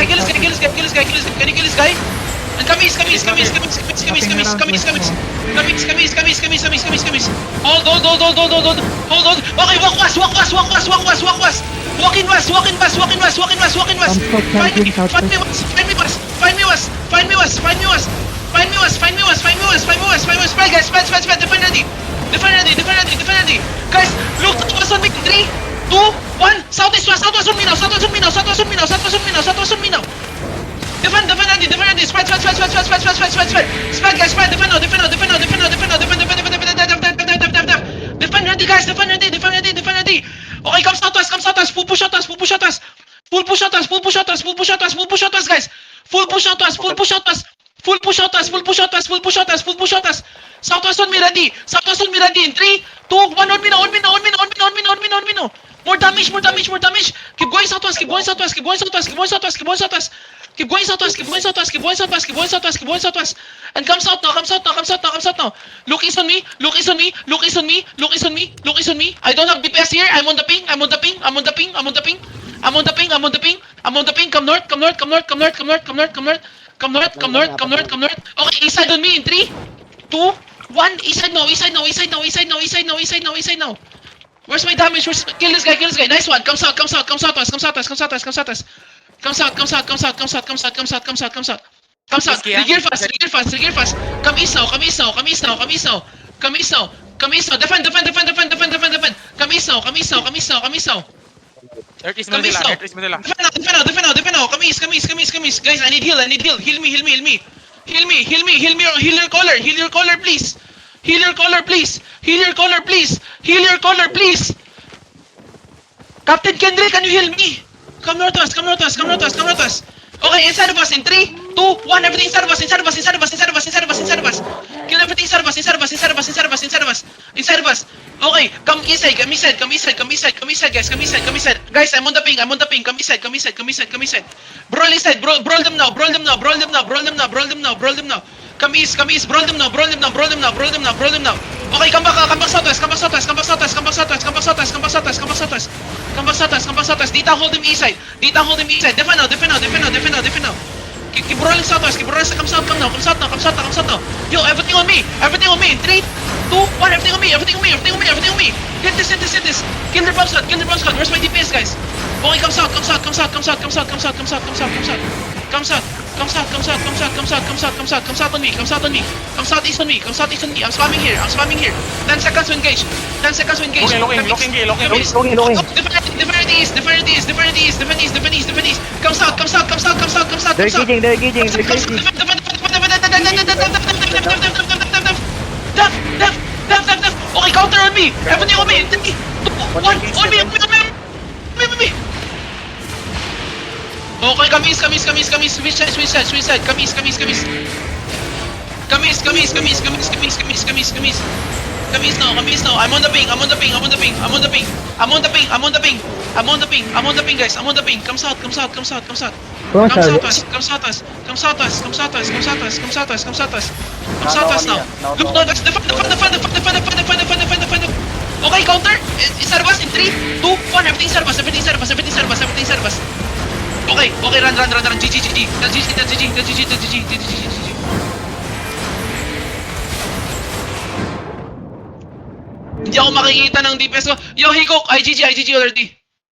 guy, kill this guy, kill this guy, kill this guy, kill this guy. Can you kill this guy? And kamis. Hold. Okay, walk west. Walk in west. Find me west. Spread, guys. Spread. Defend ready. Guys, look to us on me. 3, 2, 1. Southwest on me now. Defend ready. Spread, guys. Spread. Defend now. Defend ready, guys. Defend ready. Okay, come southwest. Full push at us, guys. Full push at us. Southwest on me ready. In 3, 2, 1. On me now. More damage. Keep going southwest. Keep going southwest. And come south now. Look east on me. I don't have DPS here. I'm on the ping. Come north. Okay, east side on me in 3, 2, 1. East side now. Where's my damage? Kill this guy. Nice one. Come south. Regear fast. Come east now. Defend. Come east now. Earth is Manila. Defend now. Come east. Guys, I need heal. Heal me. Heal your caller, please. Captain Kendrick, can you heal me? Come north west. Okay, inside of us in 3, 2, 1. Everything inside of us. Kill everything inside of us. Okay, come east side, guys. I'm on the ping. Come east side. Brawl east side. Brawl them now. Come east. Brawl them now. Okay, come back southwest. Dita, hold him east side. Defend now. Keep rolling southwest. Come south now. Yo, everything on me. In 3, 2, 1. Everything on me. Hit this. Kill the bomb squad. Where's my DPS, guys? Okay, come south. Come south on me. Come southeast on me. I'm spamming here. 10 seconds to engage. Looking. Defend east. Come south. They're engaging. Def. Okay, counter on me. Everything on me. 3, 2, 1. On me. Okay, come east. Switch side. Come east. Come east now. I'm on the ping, guys. Come south. Come southwest now. Look, no, let's defend. Okay, counter. Inside of us in 3, 2, 1. Everything inside of us. Okay, run. GG. That's GG. Hindi ako makikita ng DPS ko. Yo, Hikok, IGG already.